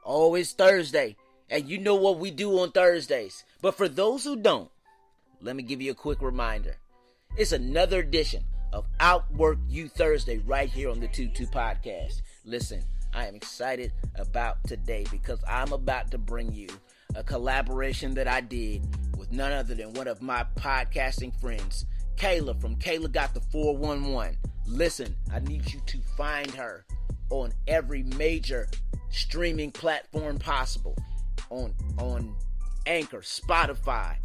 Oh, it's Thursday, and you know what we do on Thursdays. But for those who don't, let me give you a quick reminder. It's another edition of Outwork You Thursday right here on the 22 Podcast. Listen, I am excited about today because I'm about to bring you a collaboration that I did with none other than one of my podcasting friends, Kayla from Kayla Got the 411. Listen, I need you to find her on every major streaming platform possible. On Anchor, Spotify,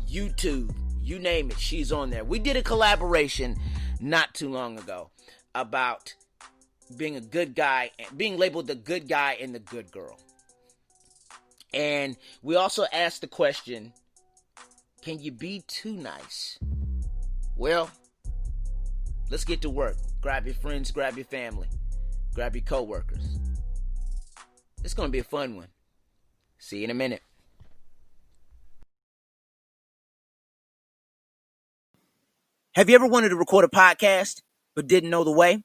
YouTube, you name it, she's on there. We did a collaboration not too long ago about being a good guy, being labeled the good guy and the good girl. And we also asked the question, can you be too nice? Well, let's get to work. Grab your friends, grab your family, grab your coworkers. It's going to be a fun one. See you in a minute. Have you ever wanted to record a podcast but didn't know the way?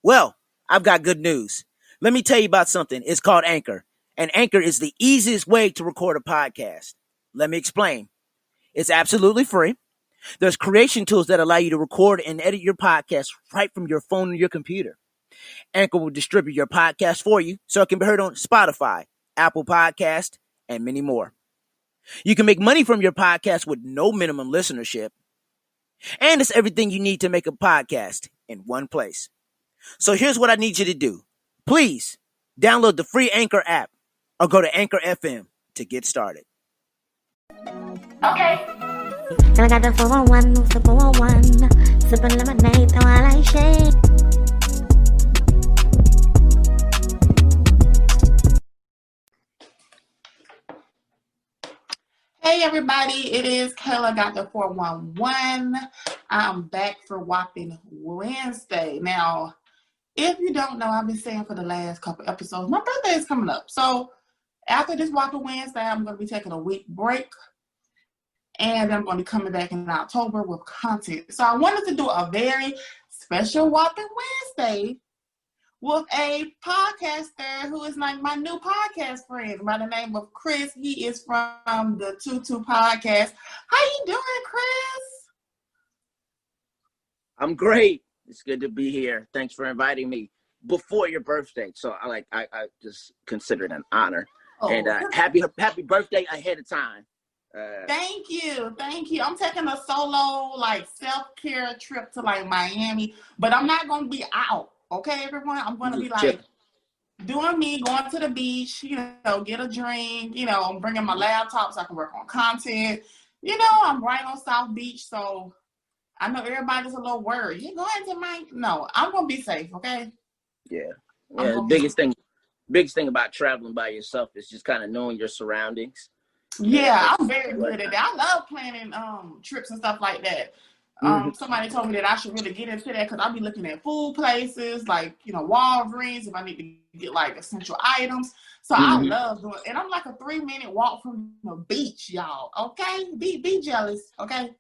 Well, I've got good news. Let me tell you about something. It's called Anchor. And Anchor is the easiest way to record a podcast. Let me explain. It's absolutely free. There's creation tools that allow you to record and edit your podcast right from your phone or your computer. Anchor will distribute your podcast for you so it can be heard on Spotify, Apple Podcast, and many more. You can make money from your podcast with no minimum listenership. And it's everything you need to make a podcast in one place. So here's what I need you to do. Please download the free Anchor app or go to Anchor FM to get started. Okay. I got the 401, the 401, sipping lemonade while I shake. Hey everybody, it is Kayla Got the 411. I'm back for Whopping Wednesday. Now, if you don't know, I've been saying for the last couple episodes, my birthday is coming up. So after this Whopping Wednesday, I'm going to be taking a week break. And I'm going to be coming back in October with content. So I wanted to do a very special Whopping Wednesday with a podcaster who is like my new podcast friend by the name of Chris. He is from the 22 Podcast. How you doing, Chris? I'm great. It's good to be here. Thanks for inviting me before your birthday. So I just consider it an honor. Oh, and happy birthday ahead of time. Thank you. I'm taking a solo self-care trip to Miami, but I'm not gonna be out. Okay, everyone. I'm gonna be doing me, going to the beach. Get a drink. I'm bringing my laptop so I can work on content. I'm right on South Beach, so I know everybody's a little worried. You going to No, I'm gonna be safe. Okay. Yeah. The biggest thing about traveling by yourself is just kind of knowing your surroundings. Yeah, I'm very good at that. I love planning trips and stuff like that. Somebody told me that I should really get into that because I'll be looking at food places Walgreens if I need to get essential items. So I love doing it. And I'm like a 3-minute walk from the beach, y'all. Okay? Be jealous, okay?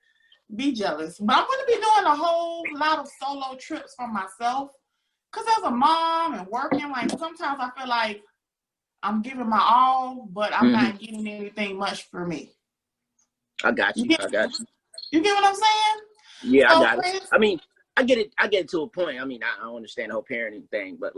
Be jealous. But I'm going to be doing a whole lot of solo trips for myself because as a mom and working, sometimes I feel like I'm giving my all, but I'm not getting anything much for me. I got you. You get what I'm saying? Yeah, so, I got it. I mean, I get it to a point. I mean, I don't understand the whole parenting thing, but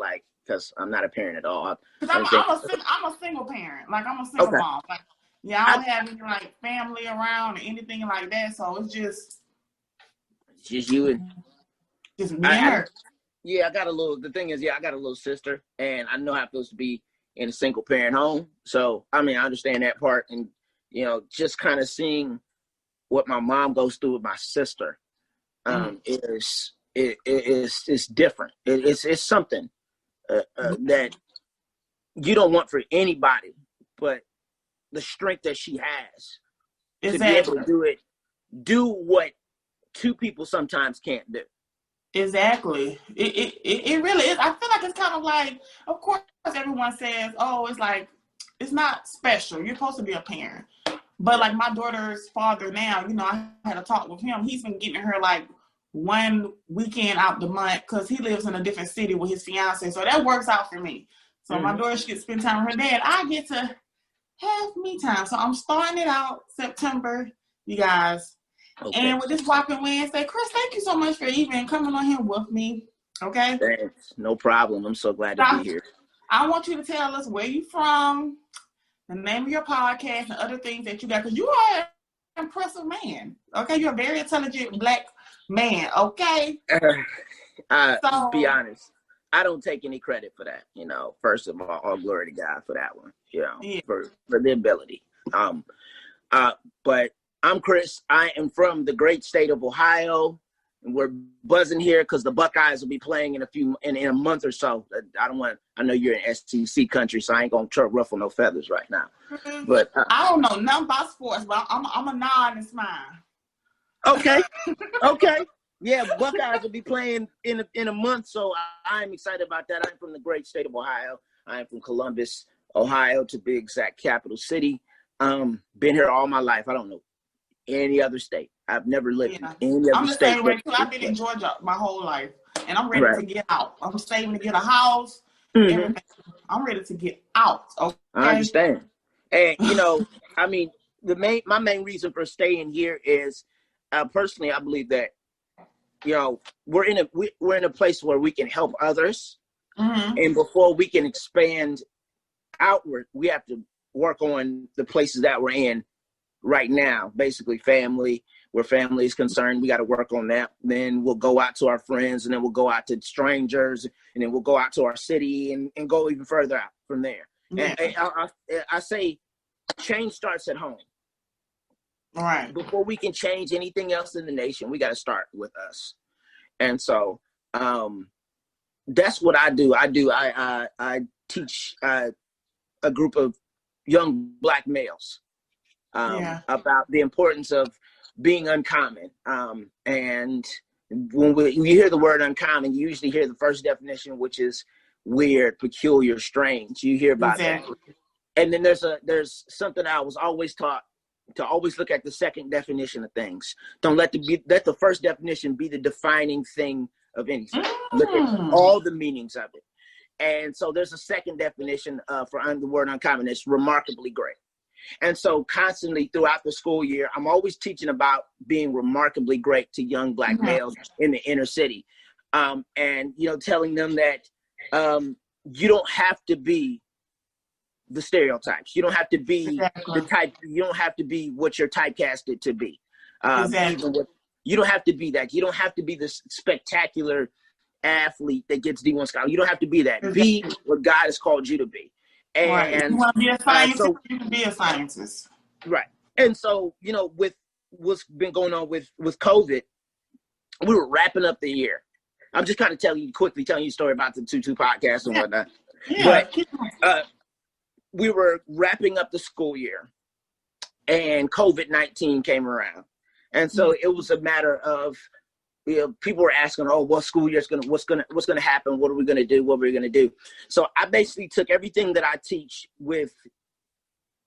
because I'm not a parent at all. Because I'm a single parent. I'm a single mom. I don't have any family around or anything like that. So it's just you and just me and her. I got a little sister, and I know how it feels to be in a single parent home. So, I mean, I understand that part. And, just kind of seeing what my mom goes through with my sister is different. It's something that you don't want for anybody, but the strength that she has to be able to do what two people sometimes can't do. Exactly. It really is. I feel like it's kind of of course, everyone says, oh, it's not special. You're supposed to be a parent. But my daughter's father now, I had a talk with him. He's been getting her one weekend out the month because he lives in a different city with his fiance. So that works out for me. So my daughter, she gets to spend time with her dad. I get to have me time. So I'm starting it out September, you guys. Okay. And with this Whopping Wednesday, Chris, thank you so much for even coming on here with me. Okay? Thanks. No problem. I'm so glad to be here. I want you to tell us where you're from, the name of your podcast, and other things that you got. Because you are an impressive man. Okay? You're a very intelligent black man. Okay? So, be honest. I don't take any credit for that. First of all glory to God for that one. For the ability. But I'm Chris. I am from the great state of Ohio, and we're buzzing here because the Buckeyes will be playing in a month or so. I know you're in SEC country, so I ain't gonna ruffle no feathers right now. But I don't know nothing about sports, but I'm a nod and smile. Okay. Yeah, Buckeyes will be playing in a month, so I'm excited about that. I'm from the great state of Ohio. I am from Columbus, Ohio, to be exact, capital city. Been here all my life. I don't know any other state. I've never lived in any other state. I'm the same way too. I've been in Georgia my whole life, and I'm ready to get out. I'm saving to get a house. Everything. I'm ready to get out. Okay? I understand. And my main reason for staying here is, personally, I believe that we're in a place where we can help others, and before we can expand outward, we have to work on the places that we're in right now. Basically, family. Where family is concerned, we got to work on that. Then we'll go out to our friends, and then we'll go out to strangers, and then we'll go out to our city, and go even further out from there. Yeah. And I say, change starts at home. All right. Before we can change anything else in the nation, we got to start with us. And so that's what I do. I teach a group of young Black males about the importance of being uncommon. And when you hear the word uncommon, you usually hear the first definition, which is weird, peculiar, strange. You hear about that. And then there's something I was always taught, to always look at the second definition of things. Don't let the first definition be the defining thing of anything. Look at all the meanings of it. And so there's a second definition for the word uncommon. It's remarkably great. And so constantly throughout the school year, I'm always teaching about being remarkably great to young Black males in the inner city. And, telling them that you don't have to be the stereotypes. You don't have to be the type. You don't have to be what you're typecasted to be. You don't have to be that. You don't have to be this spectacular athlete that gets D1 scholarship. You don't have to be that. Be what God has called you to be. And you want to be a scientist, you can be a scientist. Right. And so, with what's been going on with COVID, we were wrapping up the year. I'm just kind of telling you a story about the 2-2 podcast and whatnot. Yeah. But we were wrapping up the school year, and COVID-19 came around. And so it was a matter of, people were asking, what school year's what's gonna happen? What are we gonna do? What are we gonna do? So I basically took everything that I teach with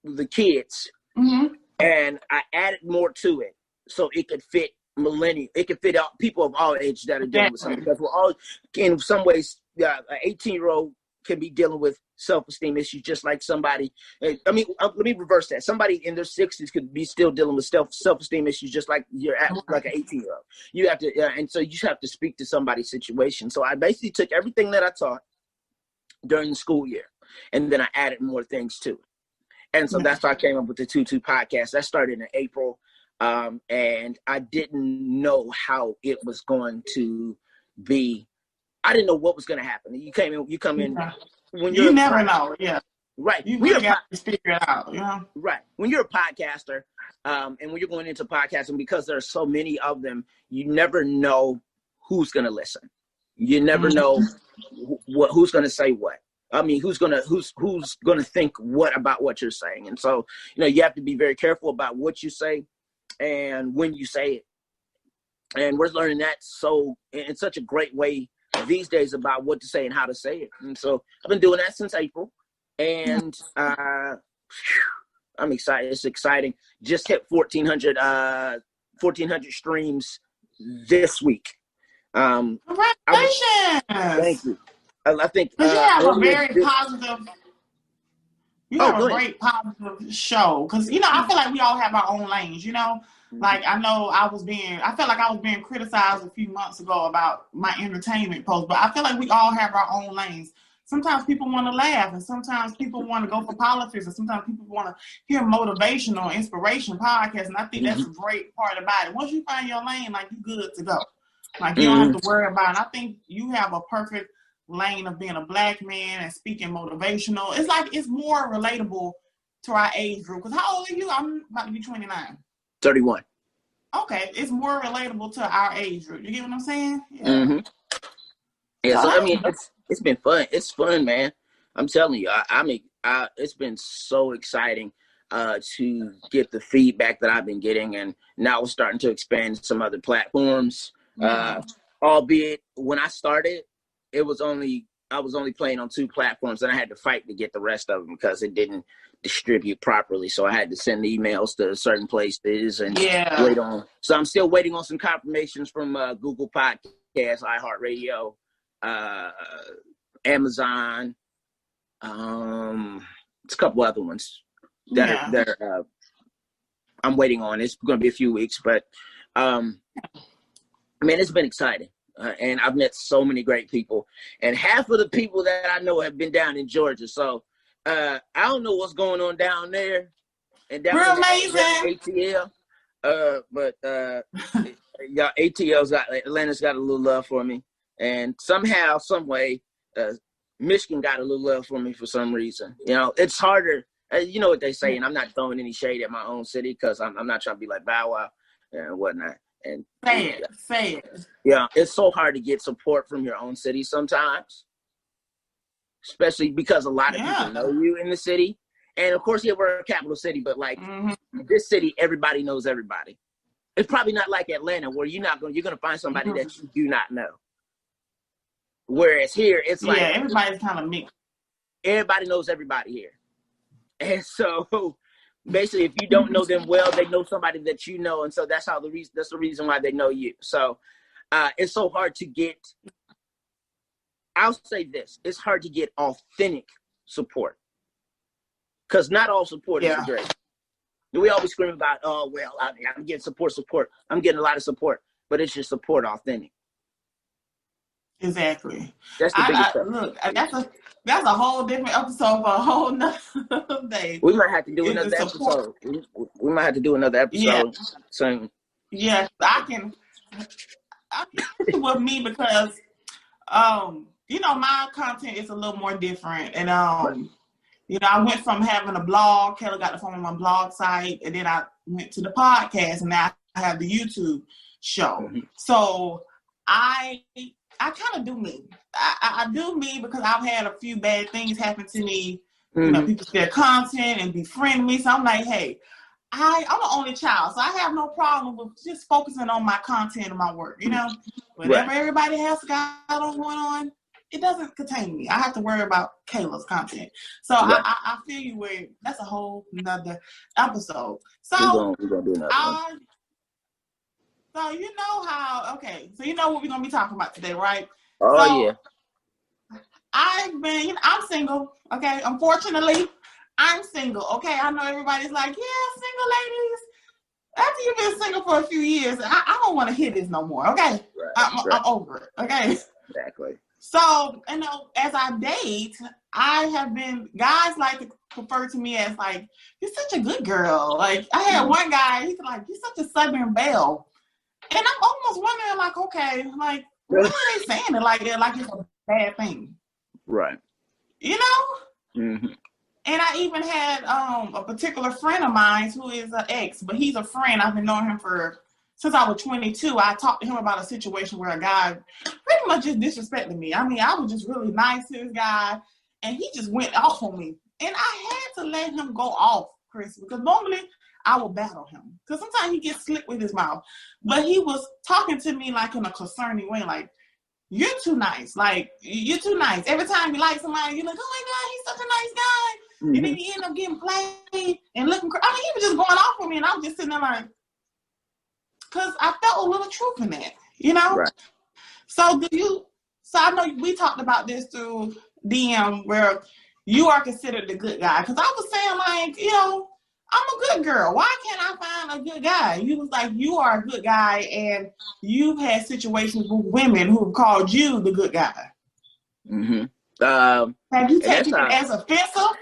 the kids, and I added more to it so it could fit millennials. It could fit out people of all ages that are dealing with something. Because we're all, in some ways, an 18-year-old can be dealing with self-esteem issues just like somebody. Let me reverse that. Somebody in their 60s could be still dealing with self-esteem issues just like like an 18-year-old. You have to, and so you just have to speak to somebody's situation. So I basically took everything that I taught during the school year, and then I added more things to it. And so that's why I came up with the 2-2 podcast. That started in April, and I didn't know how it was going to be. I didn't know what was going to happen. You come in when you never know. Yeah. Right. You really got to figure it out. Right. When you're a podcaster, and when you're going into podcasting, because there are so many of them, you never know who's going to listen. You never know who's going to say what. I mean, who's gonna think what about what you're saying. And so, you have to be very careful about what you say and when you say it. And we're learning that in such a great way these days about what to say and how to say it. And so I've been doing that since April, and I'm excited. It's exciting. Just hit 1,400 streams this week. Congratulations! Thank you. I think Because you have a earlier. very positive. You Oh, have go a ahead. great positive show. Because, I feel like we all have our own lanes, Like, I know I felt like I was being criticized a few months ago about my entertainment post, but I feel like we all have our own lanes. Sometimes people want to laugh, and sometimes people want to go for politics, and sometimes people want to hear motivational, inspiration podcasts, and I think that's a great part about it. Once you find your lane, like, you're good to go. Like, you don't have to worry about it. I think you have a perfect lane of being a Black man and speaking motivational. It's like it's more relatable to our age group. Because how old are you? I'm about to be 29. 31. Okay, it's more relatable to our age group. You get what I'm saying? Yeah. Yeah. So I mean, it's been fun. It's fun, man. I'm telling you, it's been so exciting to get the feedback that I've been getting, and now we're starting to expand to some other platforms. Albeit when I started, I was only playing on 2 platforms, and I had to fight to get the rest of them because it didn't distribute properly. So I had to send emails to certain places and wait on. So I'm still waiting on some confirmations from Google Podcasts, iHeartRadio, Amazon. It's a couple other ones that I'm waiting on. It's going to be a few weeks, but man, it's been exciting. And I've met so many great people, and half of the people that I know have been down in Georgia. So I don't know what's going on down there and down in ATL. But yeah, Atlanta's got a little love for me, and somehow, some way, Michigan got a little love for me for some reason. It's harder. You know what they say, and I'm not throwing any shade at my own city because I'm not trying to be like Bow Wow and whatnot. And say it. Yeah, it's so hard to get support from your own city sometimes, especially because a lot of people know you in the city. And of course, we're a capital city, but like this city, everybody knows everybody. It's probably not like Atlanta where you're going to find somebody that you do not know. Whereas here, it's like everybody's kind of mixed. Everybody knows everybody here, and so. Basically, if you don't know them well, they know somebody that you know, and so that's the reason why they know you. So it's so hard to get. I'll say this: it's hard to get authentic support because not all support is great. We always scream about, oh well, I'm getting support. I'm getting a lot of support, but it's just support authentic. Exactly. That's the biggest thing. Look, that's a whole different episode for a whole nother day. We might have to do another episode. We might have to do another episode soon. Yeah, I can with me because my content is a little more different. And I went from having a blog, Kayla Got the Phone on my blog site, and then I went to the podcast, and now I have the YouTube show. So I kind of do me. I do me because I've had a few bad things happen to me. People share content and befriend me. So I'm like, hey, I'm the only child, so I have no problem with just focusing on my content and my work. Whatever everybody has got going on, it doesn't contain me. I have to worry about Kayla's content. So I feel you where that's a whole nother episode. So we're gonna do another one. So you know so you know what we're going to be talking about today, right? Oh, I'm single, okay? Unfortunately, I'm single, okay? I know everybody's like, yeah, single ladies. After you've been single for a few years, I don't want to hear this no more, okay? I'm over it, okay? Exactly. So, as I date, guys like to refer to me as like, you're such a good girl. Like, I had one guy, he's like, you're such a Southern belle. And I'm almost wondering, like, okay, like, why are they saying it like that? Like it's a bad thing. Right. And I even had a particular friend of mine who is an ex, but he's a friend. I've been knowing him since I was 22. I talked to him about a situation where a guy pretty much just disrespected me. I mean, I was just really nice to this guy, and he just went off on me. And I had to let him go off, Chris, because normally I will battle him because sometimes he gets slick with his mouth. But he was talking to me like in a concerning way, like, you're too nice. Like, you're too nice. Every time you like somebody, you're like, oh my God, he's such a nice guy. And then you end up getting played and looking crazy. I mean, he was just going off on me, and I was just sitting there like, because I felt a little truth in that, Right. So do you So I know we talked about this through DM where you are considered the good guy. Because I was saying, like, you know, I'm a good girl. Why can't I find a good guy? You was like, you are a good guy, and you've had situations with women who have called you the good guy. Mm-hmm. Have you taken it as offensive?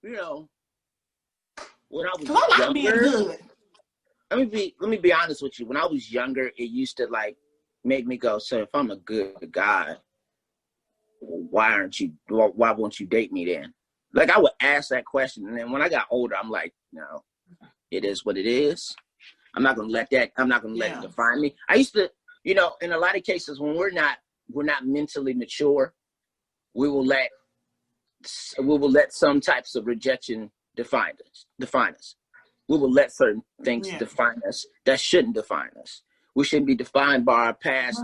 You know, when I was I like younger, being good. Let me be honest with you. When I was younger, it used to like make me go, so if I'm a good guy, why won't you date me then? Like, I would ask that question, and then when I got older, I'm like, no, it is what it is. I'm not gonna let it define me. I used to, you know, in a lot of cases when we're not mentally mature, we will let some types of rejection define us. We will let certain things define us that shouldn't define us. We shouldn't be defined by our past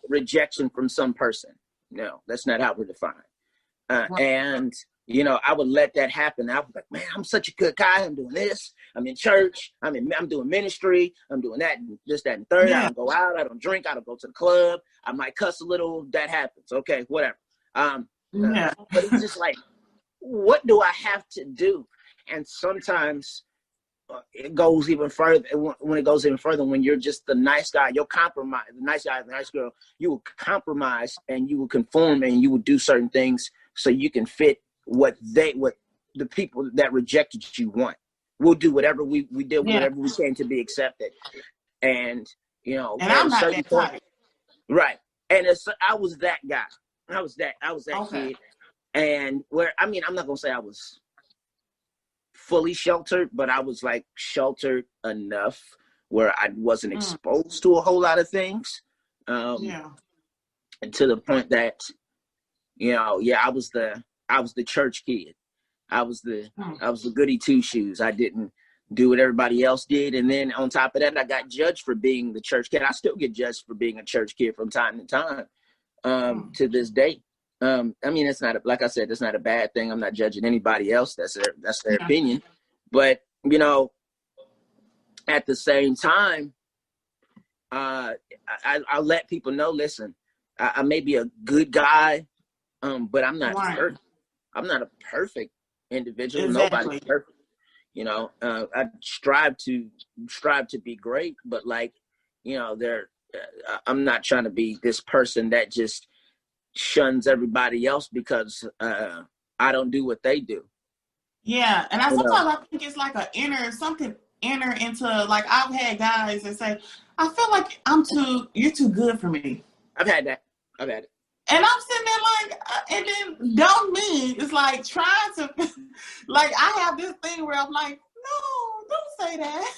rejection from some person. No, that's not how we're defined. And, you know, I would let that happen. I was like, man, I'm such a good guy. I'm doing this. I'm in church. I'm doing ministry. I'm doing that, and this, that, and third. I don't go out. I don't drink. I don't go to the club. I might cuss a little. That happens. Okay, whatever. But it's just like, what do I have to do? And sometimes it goes even further. When it goes even further, when you're just the nice guy, you'll compromise. The nice guy, the nice girl, you will compromise and you will conform and you will do certain things so you can fit what the people that rejected you want. We'll do whatever we did, whatever we can to be accepted. And, you know, and I'm not that type. Right. And I was that guy. I was that kid. And I'm not going to say I was fully sheltered, but I was like sheltered enough where I wasn't exposed to a whole lot of things. And to the point that, you know, I was the church kid. I was the goody two shoes. I didn't do what everybody else did. And then on top of that, I got judged for being the church kid. I still get judged for being a church kid from time to time, to this day. I mean, it's not, like I said, it's not a bad thing. I'm not judging anybody else. That's their opinion. But, you know, at the same time, I let people know, listen, I may be a good guy, but I'm not perfect. I'm not a perfect individual. Exactly. Nobody's perfect. You know, I strive to be great, but like, you know, I'm not trying to be this person that just shuns everybody else because I don't do what they do. Yeah, and sometimes I think it's like something inner into, like, I've had guys that say, I feel like you're too good for me. I've had it. And I'm sitting there like, and then don't me, it's like trying to, like, I have this thing where I'm like, no, don't say that.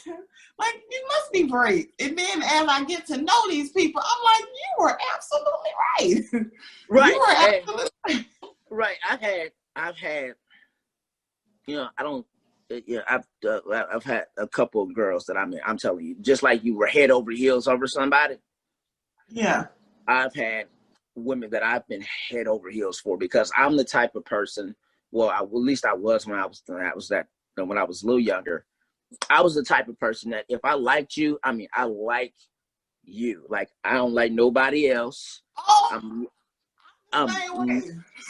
Like, you must be great. And then as I get to know these people, I'm like, you were absolutely right. Right. You were absolutely right. Right. I've had, you know, I've had a couple of girls that I'm telling you, just like you were head over heels over somebody. Yeah. I've had women that I've been head over heels for because I'm the type of person. Well, at least I was when I was a little younger. I was the type of person that if I liked you, I mean, I like you. Like, I don't like nobody else. I'm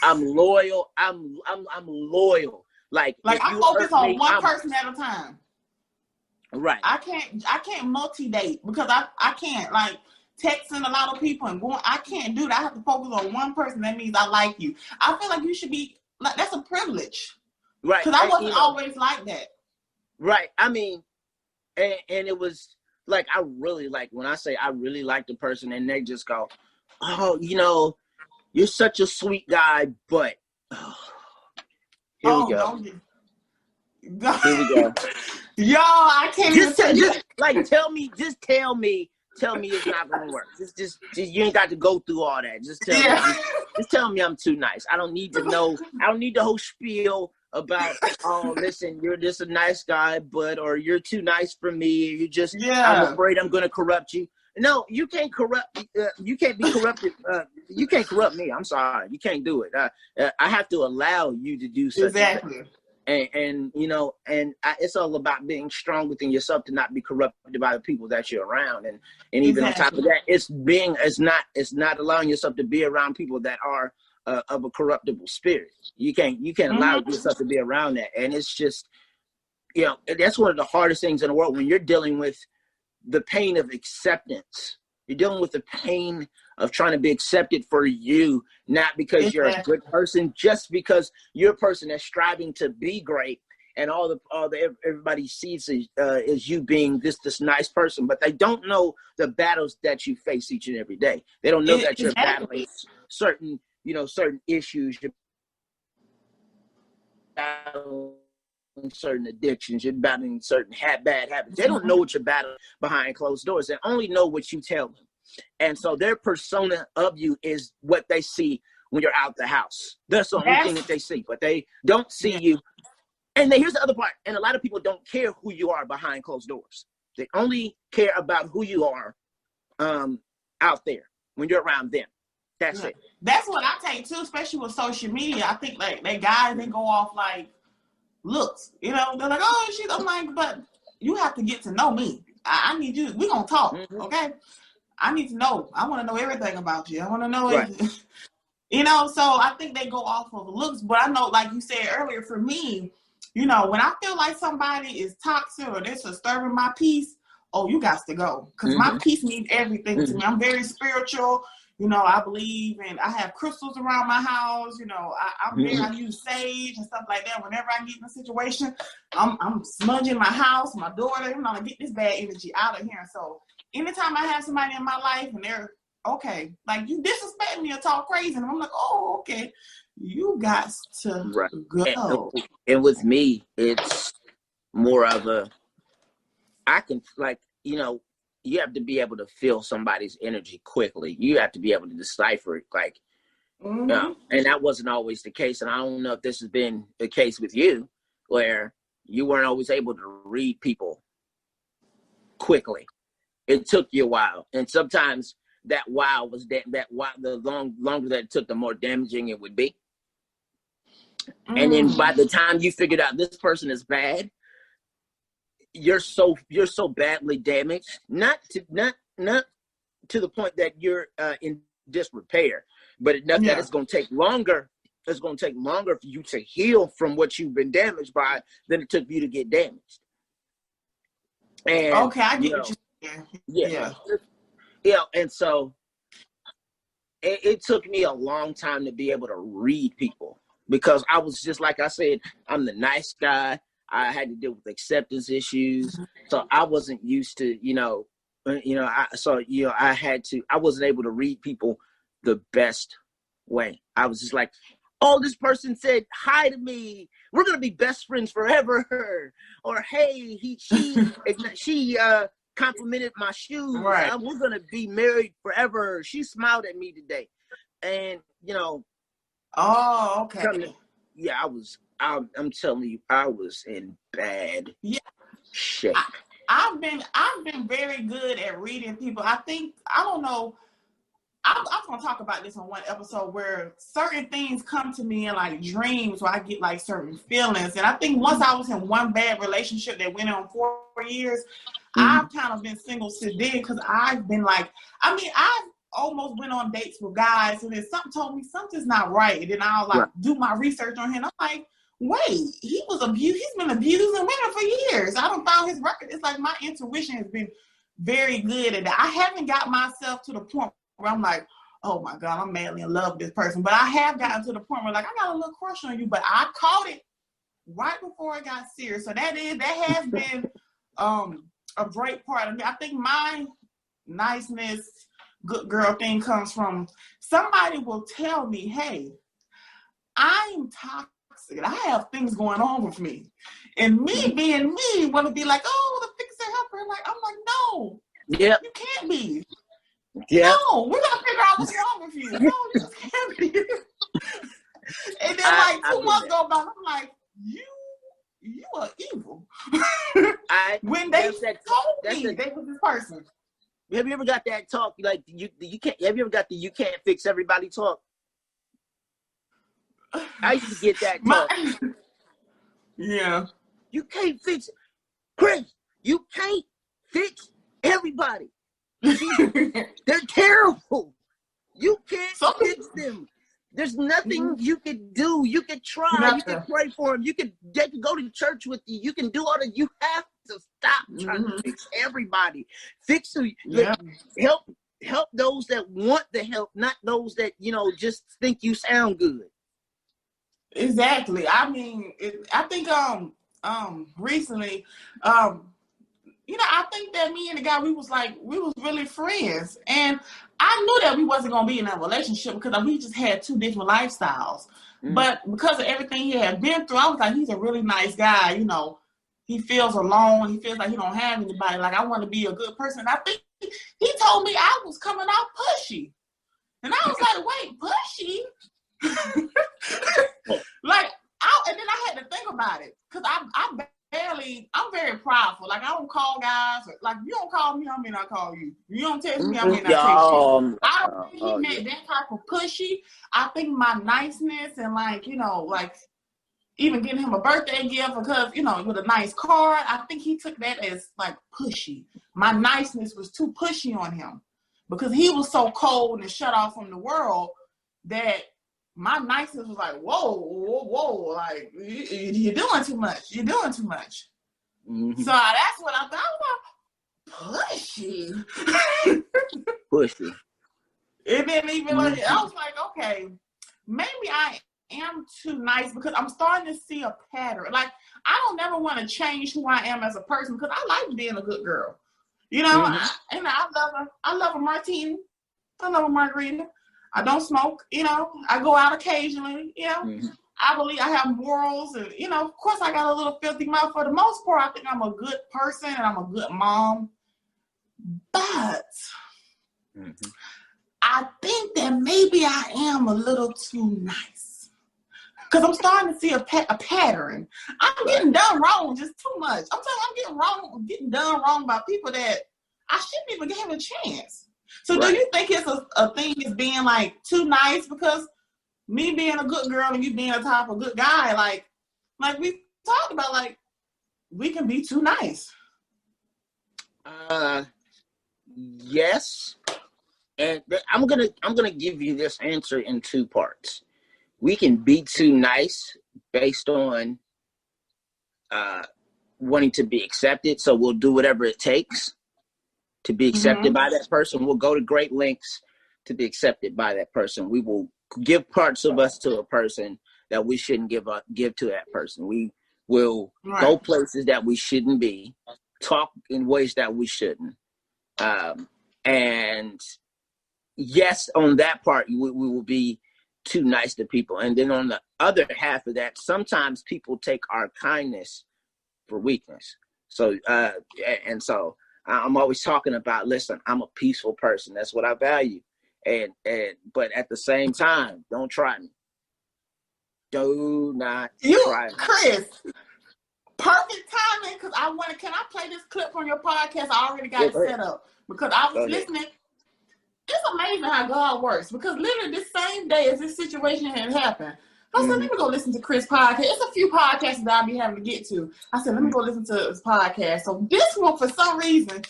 loyal. I'm loyal. Like I focus on one person at a time. Right. I can't multi-date because I can't, like, texting a lot of people and going. I can't do that. I have to focus on one person. That means I like you. I feel like you should be like, that's a privilege. Right. Because I wasn't always like that. Right. I mean, and it was like, I really like, when I say I really like the person and they just go, oh, you know, you're such a sweet guy, but here we go. Here we go. Yo, I can't just tell me it's not gonna work. Just you ain't got to go through all that. Just tell me I'm too nice. I don't need to know. I don't need the whole spiel about, oh, listen, you're just a nice guy, or you're too nice for me. I'm afraid I'm gonna corrupt you. No, you can't corrupt. You can't be corrupted. You can't corrupt me. I'm sorry. You can't do it. I have to allow you to do such. Exactly. And it's all about being strong within yourself to not be corrupted by the people that you're around. And even on top of that, it's not allowing yourself to be around people that are of a corruptible spirit. You can't allow yourself to be around that. And it's just, that's one of the hardest things in the world when you're dealing with the pain of acceptance. You're dealing with the pain of trying to be accepted for you, not because you're a good person, just because you're a person that's striving to be great, and everybody sees is you being this nice person, but they don't know the battles that you face each and every day. They don't know that you're battling certain issues, you're battling certain addictions, you're battling certain bad habits. They don't know what you're battling behind closed doors. They only know what you tell them. And so their persona of you is what they see when you're out the house. That's the only thing that they see, but they don't see you. And then here's the other part. And a lot of people don't care who you are behind closed doors. They only care about who you are out there when you're around them. That's it. That's what I take too, especially with social media. I think like they guys, they go off like looks. They're like, oh, I'm like, but you have to get to know me. I need you. We're going to talk, okay? I need to know. I want to know everything about you. I want to know so I think they go off of looks, but I know, like you said earlier, for me, when I feel like somebody is toxic or they're disturbing my peace, you got to go. Because my peace means everything to me. I'm very spiritual. I believe, and I have crystals around my house. I use sage and stuff like that. Whenever I get in a situation, I'm smudging my house, my daughter, to get this bad energy out of here. So anytime I have somebody in my life and they're okay, like you disrespect me or talk crazy, and I'm like, oh, okay, you got to go. And with me, it's more of you have to be able to feel somebody's energy quickly. You have to be able to decipher it, and that wasn't always the case. And I don't know if this has been the case with you, where you weren't always able to read people quickly. It took you a while, and sometimes that while was the longer that it took, the more damaging it would be. And then by the time you figured out this person is bad, you're so badly damaged, not to the point that you're in disrepair, but enough that it's going to take longer. It's going to take longer for you to heal from what you've been damaged by than it took you to get damaged. And I get what you're saying. And so it took me a long time to be able to read people, because I was just, like I said, I'm the nice guy. I had to deal with acceptance issues, so I wasn't used to, I wasn't able to read people the best way. I was just like, oh, this person said hi to me, we're gonna be best friends forever, or hey, she complimented my shoes, we're gonna be married forever. She smiled at me today, and I'm telling you, I was in bad shape. I've been very good at reading people. I don't know. I'm going to talk about this on one episode, where certain things come to me in like dreams, where I get like certain feelings. And I think once I was in one bad relationship that went on 4 years, I've kind of been single since then, because I've been like, I've almost went on dates with guys, and then something told me something's not right. And then I'll do my research on him. I'm like, wait, he's been abusing women for years. I don't found his record. It's like my intuition has been very good at that. I haven't got myself to the point where I'm like, oh my God, I'm madly in love with this person. But I have gotten to the point where, like, I got a little crush on you, but I caught it right before it got serious. So that has been a great part of me. I think my niceness, good girl thing comes from somebody will tell me, hey, I'm toxic. I have things going on with me. And me being me want to be like, oh, the fixer helper. Like, I'm like, no, you can't be. Yeah. No, we're going to figure out what's wrong with you. No, you just can't be. And then like 2 months go by, I'm like, you are evil. When they told me they was this person. Have you ever got that talk? Like you can't. Have you ever got the "you can't fix everybody" talk? I used to get that talk. Yeah. You can't fix Chris. You can't fix everybody. They're terrible. You can't fix them. There's nothing you can do. You can try. You can pray for them. They can go to church with you. You can do all that. You have to stop trying to fix everybody. Fix who. Help those that want the help, not those that just think you sound good. Exactly. I mean, I think recently I think that me and the guy, we was really friends. And I knew that we wasn't going to be in a relationship because we just had two different lifestyles. But because of everything he had been through, I was like, he's a really nice guy. He feels alone. He feels like he don't have anybody. Like, I want to be a good person. I think he told me I was coming out pushy. And I was like, wait, pushy? And then I had to think about it. Because I'm very prideful. Like, I don't call guys. Like, you don't call me, I may not call you. You don't text me, I may not text you. I don't think he meant that type of pushy. I think my niceness and even getting him a birthday gift because, with a nice card, I think he took that as like pushy. My niceness was too pushy on him because he was so cold and shut off from the world that my niceness was like, whoa, like, you're doing too much. You're doing too much. Mm-hmm. So that's what I thought. I was like, pushy. Pushy. It didn't even I was like, okay, maybe I am too nice because I'm starting to see a pattern. Like, I don't never want to change who I am as a person because I like being a good girl. I love a martini. I love a margarita. I don't smoke, I go out occasionally, I believe I have morals and, of course I got a little filthy mouth. For the most part, I think I'm a good person and I'm a good mom. But I think that maybe I am a little too nice. Because I'm starting to see a pattern. I'm getting done wrong just too much. I'm telling you, I'm getting done wrong by people that I shouldn't even give a chance. So do you think it's a thing as being like too nice? Because me being a good girl and you being a type of good guy, like we talked about, like, we can be too nice. Yes. And I'm gonna give you this answer in two parts. We can be too nice based on wanting to be accepted. So we'll do whatever it takes to be accepted by that person. We'll go to great lengths to be accepted by that person. We will give parts of us to a person that we shouldn't give to that person. We will go places that we shouldn't be, talk in ways that we shouldn't. And yes, on that part, we will be too nice to people. And then on the other half of that, sometimes people take our kindness for weakness. So, so I'm always talking about, listen, I'm a peaceful person. That's what I value. But at the same time, don't try me. Do not try me. Chris, perfect timing, because can I play this clip from your podcast? I already got it set up because I was listening. It's amazing how God works, because literally this same day as this situation had happened, I said, let me go listen to Chris' podcast. It's a few podcasts that I'll be having to get to. I said, let me go listen to his podcast. So this one, for some reason,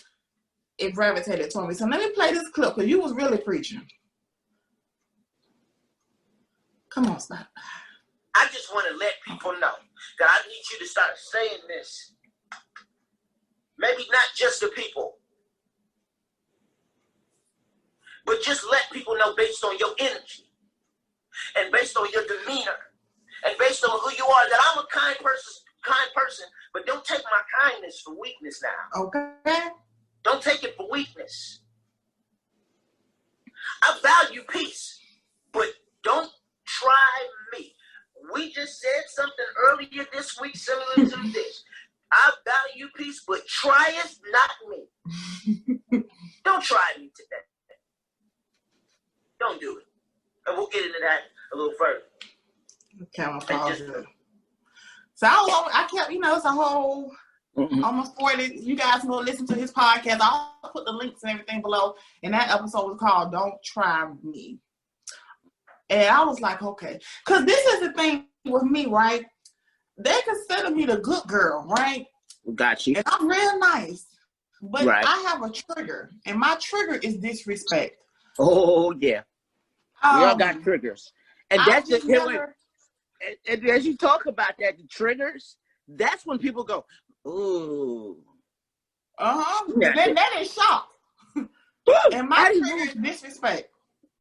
it gravitated to me. So let me play this clip, because you was really preaching. Come on, stop. I just want to let people know that I need you to start saying this. Maybe not just to people, but just let people know based on your energy and based on your demeanor and based on who you are, that I'm a kind person, but don't take my kindness for weakness now. Okay. Don't take it for weakness. I value peace, but don't try me. We just said something earlier this week similar to this. I value peace, but try it, not me. Don't try me today. Don't do it. And we'll get into that a little further. Okay, so I kept, it's a whole almost 40. You guys can go listen to his podcast. I'll put the links and everything below. And that episode was called Don't Try Me. And I was like, okay. Because this is the thing with me, right? they consider me the good girl, right? Got you. And I'm real nice. But Right. I have a trigger, and my trigger is disrespect. Oh, yeah. We all got triggers. And that's just never... And as you talk about that, the triggers, that's when people go, ooh. Yeah. That is shock. And my trigger is disrespect.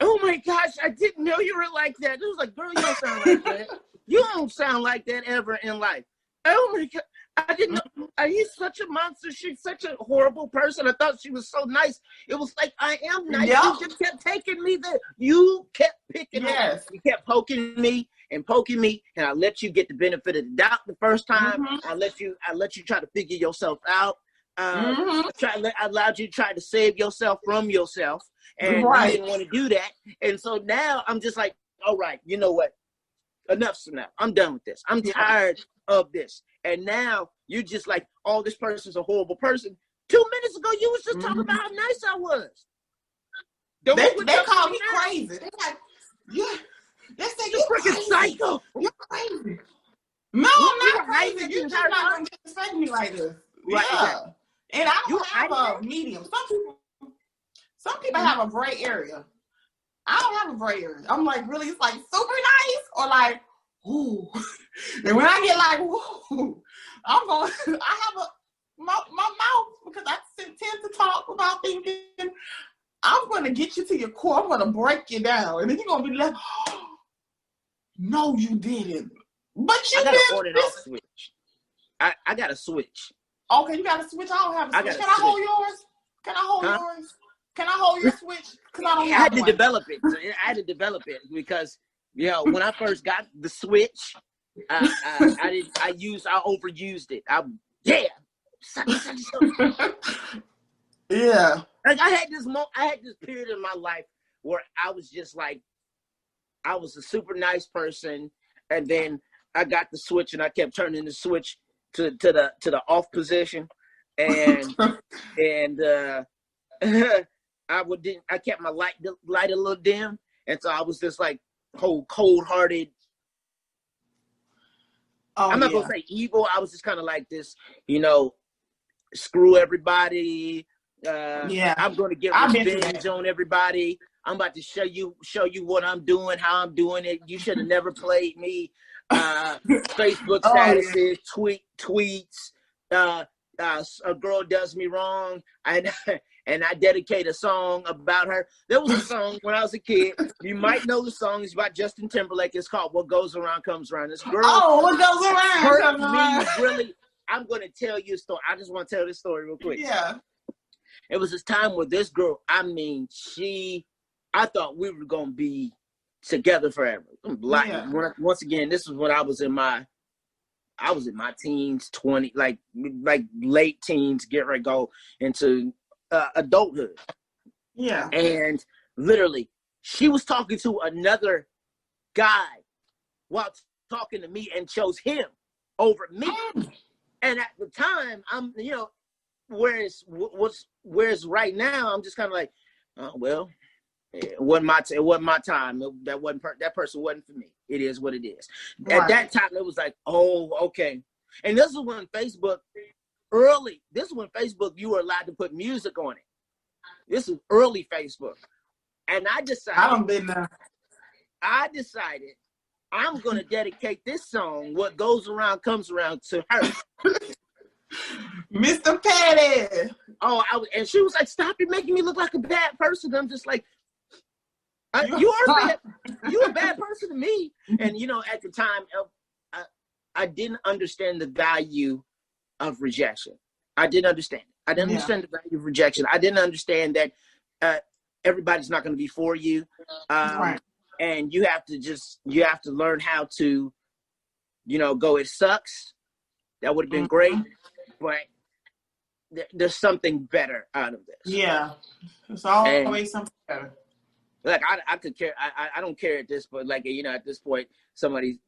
Oh my gosh, I didn't know you were like that. It was like, girl, you don't sound like that. You don't sound like that ever in life. Oh my God. I didn't know. Are you such a monster? She's such a horrible person. I thought she was so nice. It was like, I am nice. Yep. You just kept taking me there. You kept picking on me. You kept poking me, and I let you get the benefit of the doubt the first time. I let you try to figure yourself out. I allowed you to try to save yourself from yourself, and you didn't want to do that. And so now I'm just like, all right, you know what? Enough's enough. I'm done with this. I'm tired of this. And now you're just like, oh, this person's a horrible person. 2 minutes ago, you was just talking about how nice I was. They call me crazy. They're like, they say you're freaking psycho. You're crazy. No, I'm not crazy. You're just not going to disrespect me like this. Right, yeah. exactly. And I don't have a medium. Some people have a gray area. I don't have a gray area. I'm like, really? It's like super nice or like, ooh. And when I get like, ooh, I have my mouth, because I tend to talk without thinking. I'm going to get you to your core. I'm going to break you down. And then you're going to be like, oh, no, you didn't. But you did. I got an on-and-off switch. I got a switch. Okay, you got a switch. I don't have a switch. Can I hold yours? Can I hold yours? Can I hold your switch? Because I don't have I had to develop it. I had to develop it because, when I first got the switch, I overused it. Yeah. Like I had this period in my life where I was just like, I was a super nice person, and then I got the switch, and I kept turning the switch to the off position, and I kept my light a little dim, and so I was just like cold-hearted. I'm not gonna say evil. I was just kind of like this, screw everybody. I'm gonna get revenge on everybody. I'm about to show you what I'm doing, how I'm doing it. You should have never played me. Facebook statuses, tweets. A girl does me wrong, and I dedicate a song about her. There was a song when I was a kid. You might know the song. It's by Justin Timberlake. It's called "What Goes Around Comes Around." This girl, what goes around comes around. Really, I'm going to tell you a story. I just want to tell this story real quick. Yeah. It was this time with this girl. I mean, I thought we were going to be together forever. Once again, this was when I was in my teens, 20, like late teens, get ready to go into adulthood. Yeah. And literally, she was talking to another guy while talking to me and chose him over me. And at the time, I'm, whereas right now, I'm just kind of like, oh, well, it wasn't my time. That person wasn't for me. It is what it is. Right. At that time, it was like, oh, okay. And this is when Facebook, you were allowed to put music on it. This is early Facebook. And I decided I'm going to dedicate this song, What Goes Around Comes Around, to her. Mr. Petty. Oh, and she was like, stop, you're making me look like a bad person. I'm just like, you're a bad person to me. And, at the time, I didn't understand the value of rejection. I didn't understand it. I didn't understand the value of rejection. I didn't understand that everybody's not going to be for you. Right. And you have to learn how to, go, it sucks. That would have been great. But there's something better out of this. Yeah. There's always something better. Like, I could care. I don't care at this point. Like, at this point, somebody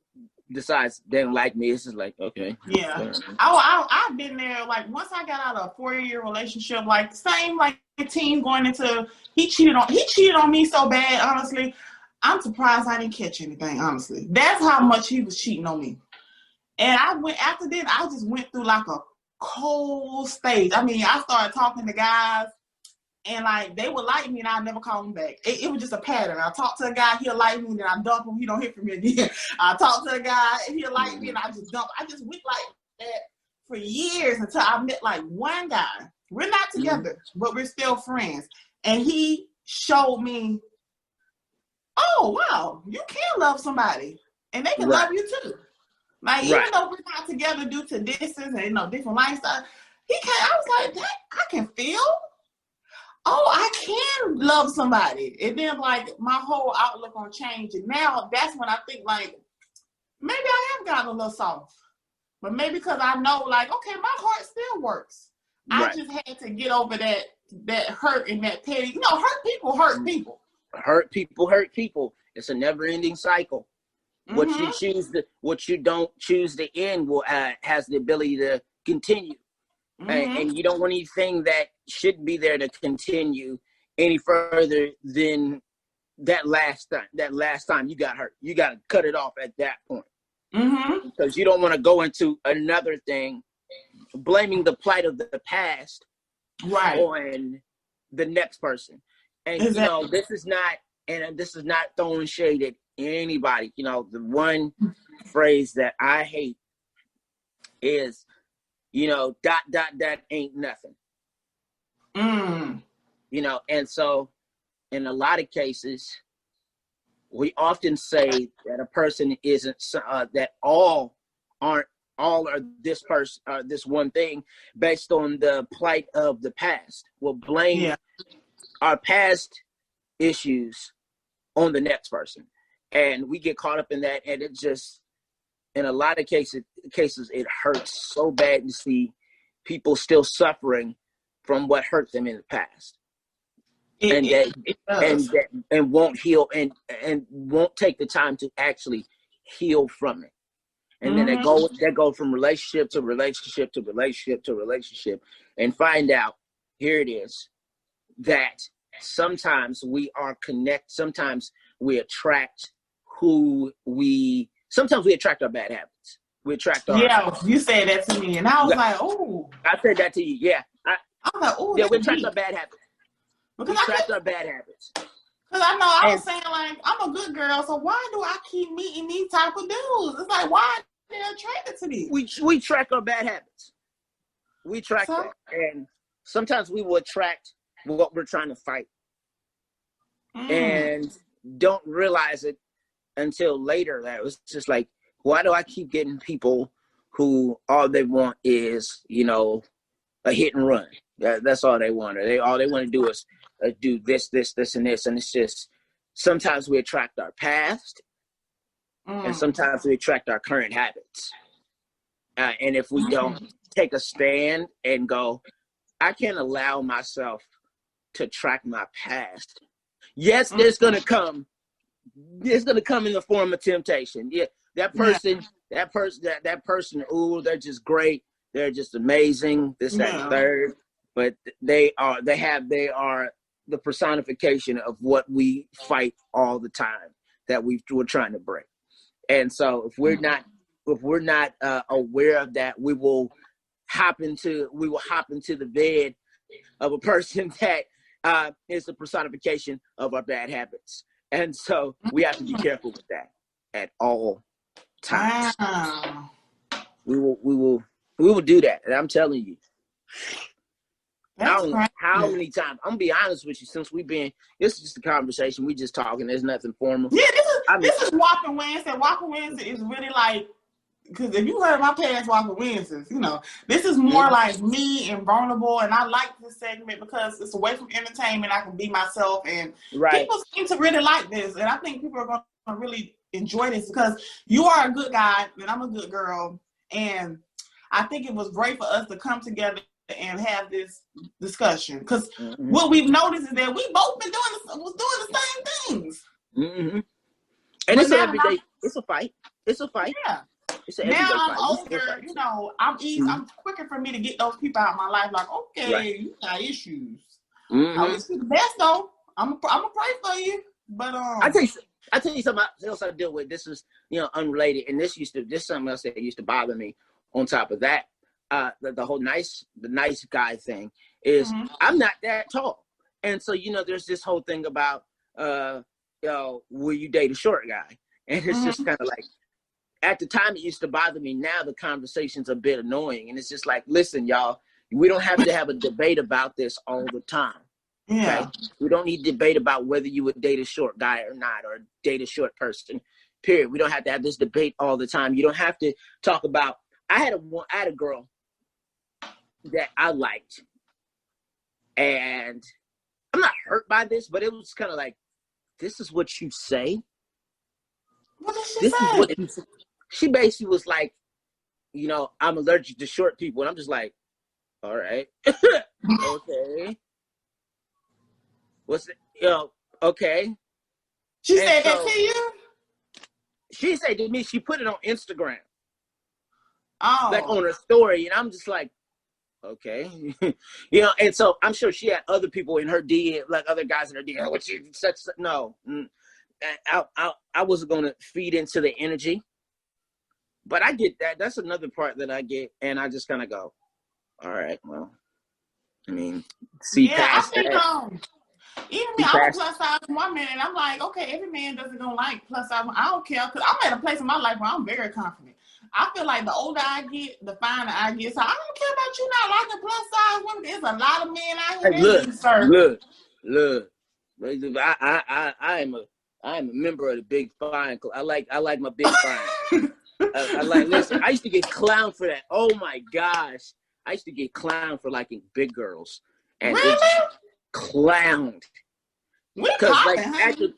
decides they don't like me. It's just like, okay. Yeah. I've been there. Like, once I got out of a 4-year relationship, like, same, like, team going into, he cheated on me so bad, honestly. I'm surprised I didn't catch anything, honestly. That's how much he was cheating on me. And after then, I just went through like a cold stage. I mean, I started talking to guys, and like they would like me, and I'd never call them back. It was just a pattern. I talk to a guy, he'll like me, and then I dump him. He don't hear from me again. I talk to a guy, and he'll like me, and I just dump. I just went like that for years until I met like one guy. We're not together, but we're still friends. And he showed me, oh wow, you can love somebody, and they can love you too. Like even though we're not together due to distance and different lifestyle, I was like, I can feel. Oh, I can love somebody. And then like my whole outlook on change. And now that's when I think like maybe I have gotten a little soft. But maybe because I know like, okay, my heart still works. I just had to get over that hurt and that petty. Hurt people hurt people. Hurt people hurt people. It's a never ending cycle. What you don't choose to end will has the ability to continue. And you don't want anything that should be there to continue any further than that last time you got hurt. You got to cut it off at that point. Because you don't want to go into another thing blaming the plight of the past on the next person. And this is not throwing shade at anybody. The one phrase that I hate is ... ain't nothing. And so in a lot of cases, we often say that a person isn't that all are this person, this one thing, based on the plight of the past. We'll blame our past issues on the next person, and we get caught up in that, and it just, in a lot of cases, it hurts so bad to see people still suffering from what hurt them in the past, and won't heal and won't take the time to actually heal from it. And then they go from relationship to relationship to relationship to relationship, and find out, here it is, that sometimes we are sometimes we attract sometimes we attract our bad habits. We attract our... Yeah, you said that to me, and I was like, oh. I said that to you, yeah. I was like, oh. Yeah, we attract our bad habits. Because we attract our bad habits. Because I know I was saying, like, I'm a good girl, so why do I keep meeting these type of dudes? It's like, why are they attracted to me? We track our bad habits. We track that. And sometimes we will attract what we're trying to fight. And don't realize it until later. That was just like, why do I keep getting people who all they want is, a hit and run? That's all they want. All they want to do is do this, and this. And it's just, sometimes we attract our past, and sometimes we attract our current habits. And if we don't take a stand and go, I can't allow myself to track my past. Yes, it's going to come in the form of temptation. Yeah, that person, ooh, they're just great. They're just amazing. This, that, and third. But they are the personification of what we fight all the time, that we're trying to break. And so if we're not aware of that, we will hop into the bed of a person that is the personification of our bad habits. And so we have to be careful with that at all times. Wow. We will do that. And I'm telling you. I don't know how many times. I'm gonna be honest with you. Since this is just a conversation. We just talking. There's nothing formal. Yeah, this is Whopping Wednesday. Whopping Wednesday is really like, because if you heard my past Whopping Wednesdays, this is more like me and vulnerable. And I like this segment because it's away from entertainment. I can be myself, and people seem to really like this. And I think people are going to really enjoy this because you are a good guy and I'm a good girl. And I think it was great for us to come together and have this discussion, because what we've noticed is that we both been doing the same things. And it's everyday. It's a fight. Yeah. It's an everyday now I'm fight. older. I'm easy. I'm quicker for me to get those people out of my life. Like, okay, you got issues. I wish you the best though. I'm gonna pray for you. But I I tell you something else I deal with. This is, unrelated, and this is something else that used to bother me. On top of that, the whole nice guy thing is I'm not that tall, and so there's this whole thing about will you date a short guy? And it's just kind of like, at the time it used to bother me. Now the conversation's a bit annoying, and it's just like, listen, y'all, we don't have to have a debate about this all the time. Yeah. Okay? We don't need to debate about whether you would date a short guy or not, or date a short person, period. We don't have to have this debate all the time. You don't have to talk about, I had a girl that I liked, and I'm not hurt by this, but it was kind of like, this is what you say? What did she This say? is what you say. She basically was like, I'm allergic to short people. And I'm just like, all right. Okay. What's it? Okay. She said that to you? She said to me, she put it on Instagram. Oh. Like on her story. And I'm just like, okay. And so I'm sure she had other people in her DM, like other guys in her DM. What she said? No. I wasn't going to feed into the energy. But I get that. That's another part that I get. And I just kind of go, all right, well, I mean, see past that. Even me, I'm a plus size woman, and I'm like, okay, every man doesn't gonna like plus size. I don't care, because I'm at a place in my life where I'm very confident. I feel like the older I get, the finer I get. So I don't care about you not liking plus size women. There's a lot of men out here. Hey, look. I am a member of the Big Fine Club. I like my Big Fine. Listen, I used to get clowned for that. Oh my gosh. I used to get clowned for liking big girls. And really? Clowned. Because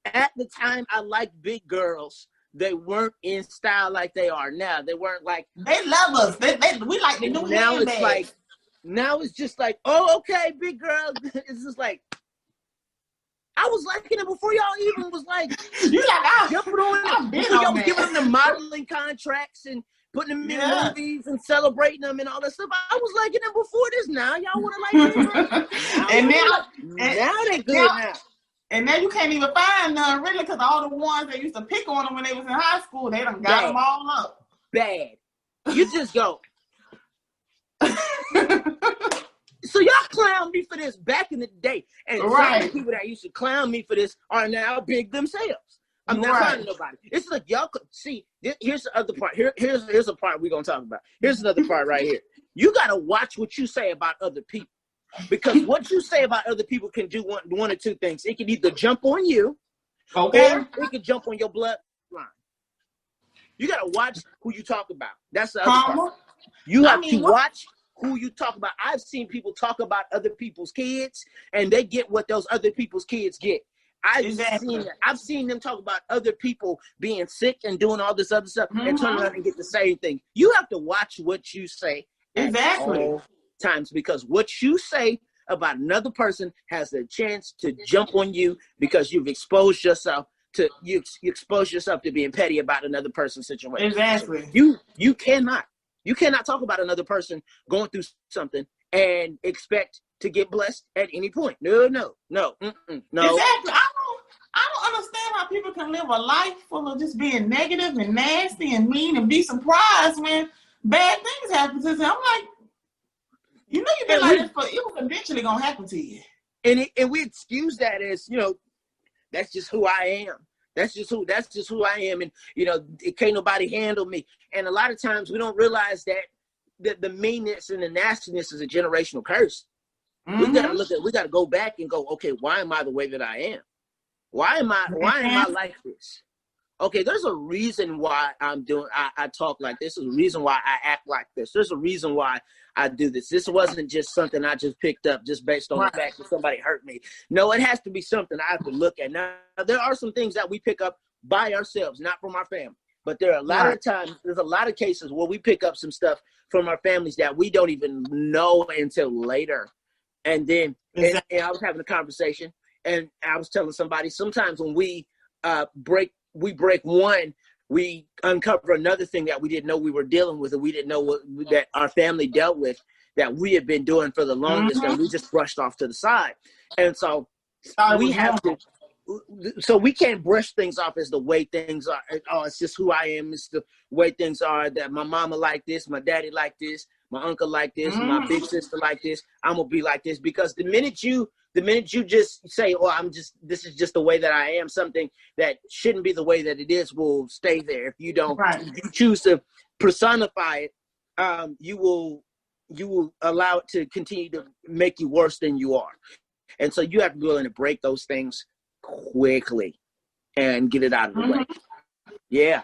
at the time I liked big girls, they weren't in style like they are now. They weren't like, they love us. We like the new now. It's bags. like, now it's just like, oh, okay, big girl. It's just like, I was liking it before y'all even was like, you like, jumping on it. Y'all was giving them the modeling contracts and putting them in movies and celebrating them and all that stuff. I was liking them before this. Now y'all want to like it. Now they good now. And now you can't even find none, really, because all the ones that used to pick on them when they was in high school, they done got them all up. Bad. You just go. So y'all clown me for this back in the day. And some of the people that used to clown me for this are now big themselves. I'm not clowning nobody. It's like y'all could see. Here's the other part. Here's a part we're gonna talk about. Here's another part right here. You gotta watch what you say about other people, because what you say about other people can do one or two things. It can either jump on you, or it can jump on your bloodline. You gotta watch who you talk about. That's the other part. You have to watch who you talk about. I've seen people talk about other people's kids, and they get what those other people's kids get. I've seen them talk about other people being sick and doing all this other stuff and turn around and get the same thing. You have to watch what you say at all times, because what you say about another person has a chance to jump on you, because you've exposed yourself to you expose yourself to being petty about another person's situation. Exactly. You cannot talk about another person going through something and expect to get blessed at any point. No. Exactly. I don't understand how people can live a life full of just being negative and nasty and mean and be surprised when bad things happen to them. I'm like, you've been like this, but it was eventually gonna happen to you. And we excuse that as, that's just who I am. That's just who I am. And, it can't nobody handle me. And a lot of times we don't realize that the meanness and the nastiness is a generational curse. We gotta go back and go, okay, why am I the way that I am? Why am I like this? Okay, there's a reason why I talk like this. There's a reason why I act like this. There's a reason why I do this. This wasn't just something I just picked up just based on the fact that somebody hurt me. No, it has to be something I have to look at. Now, there are some things that we pick up by ourselves, not from our family. But there are a lot of times, there's a lot of cases where we pick up some stuff from our families that we don't even know until later. And then and I was having a conversation, and I was telling somebody, sometimes when we break one, we uncover another thing that we didn't know we were dealing with, and we didn't know that our family dealt with, that we had been doing for the longest, and we just brushed off to the side. And so we have to so we can't brush things off as the way things are. Oh, it's just who I am. It's the way things are. That my mama like this, my daddy like this, my uncle like this, my big sister like this. I'm gonna be like this, because the minute you just say, "Oh, this is just the way that I am," something that shouldn't be the way that it is will stay there. If you don't, if you choose to personify it, you will allow it to continue to make you worse than you are. And so you have to be willing to break those things quickly and get it out of the way. Yeah.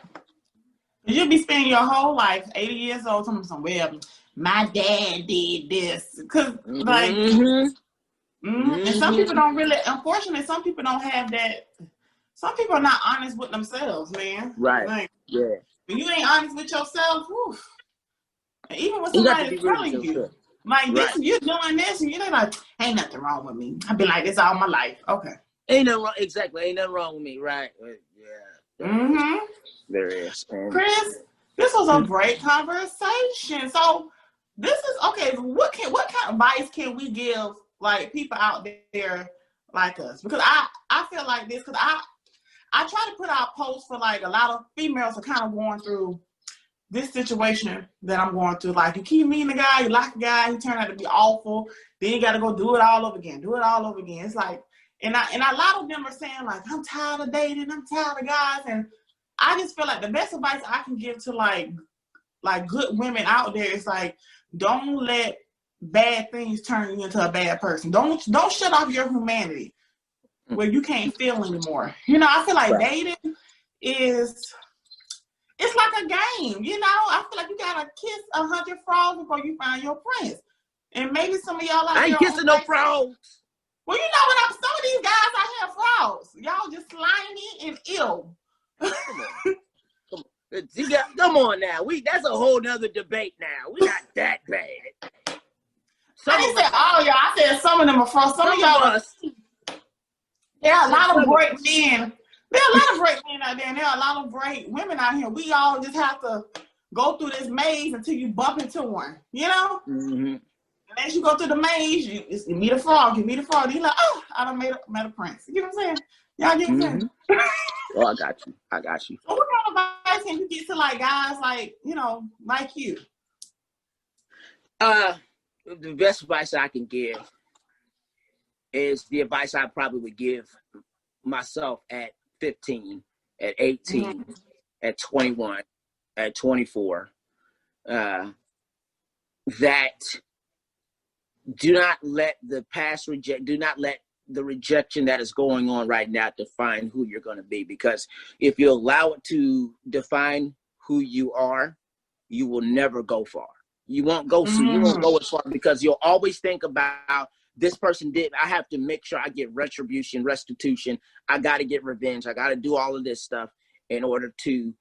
You'll be spending your whole life, 80 years old, telling some, well, my dad did this. Because, like, and some people don't really, unfortunately, some people don't have that. Some people are not honest with themselves, man. Right. Like, yeah. When you ain't honest with yourself, whew, and even when somebody is telling you, like, this, you're doing this, and you're like, ain't nothing wrong with me. I've been like this all my life. Okay. Ain't nothing wrong. Exactly. Ain't nothing wrong with me. Right. Yeah. There is. Chris, this was a great conversation. So this is okay. What kind of advice can we give, like, people out there like us? Because I feel like this, because I try to put out posts for, like, a lot of females are kind of going through this situation that I'm going through. Like, you keep meeting a guy, you like a guy, he turned out to be awful, then you got to go do it all over again. It's like, and a lot of them are saying, like, I'm tired of dating, I'm tired of guys. And I just feel like the best advice I can give to, like good women out there is, like, don't let bad things turn you into a bad person. Don't shut off your humanity where you can't feel anymore. You know, I feel like dating is, it's like a game, you know? I feel like you gotta kiss 100 frogs before you find your prince. And maybe some of y'all out there, I ain't kissing no frogs. Well, you know what? Some of these guys out here frogs. Y'all just slimy and ill. Come on now. That's a whole nother debate now. We not that bad. I didn't say all y'all. I said some of them are frogs. Some of y'all. There are a lot of great men. There are a lot of great men out there, and there are a lot of great women out here. We all just have to go through this maze until you bump into one, you know? And as you go through the maze, you meet a frog. You're like, oh, I done met a prince. You know what I'm saying? Y'all get what I'm saying? Oh, I got you. So what kind of advice can you get to, like, guys like, you know, like you? The best advice I can give is the advice I probably would give myself at 15, at 18, at 21, at 24, that do not let the past do not let the rejection that is going on right now define who you're going to be. Because if you allow it to define who you are, you will never go far. You won't go you won't go as far, because you'll always think about, this person did, I have to make sure I get restitution. I got to get revenge. I got to do all of this stuff in order to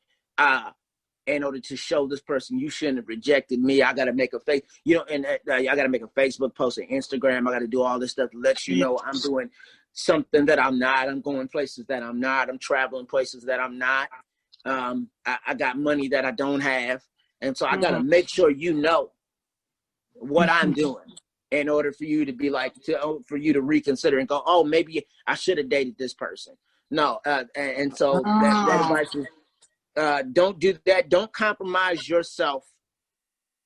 show this person, you shouldn't have rejected me. I got to make I got to make a Facebook post, an Instagram. I got to do all this stuff to let you know I'm doing something that I'm not. I'm going places that I'm not. I'm traveling places that I'm not. I got money that I don't have. And so I got to make sure you know what I'm doing, in order for you to be like, for you to reconsider and go, oh, maybe I should have dated this person. No. And so that advice is, don't do that. Don't compromise yourself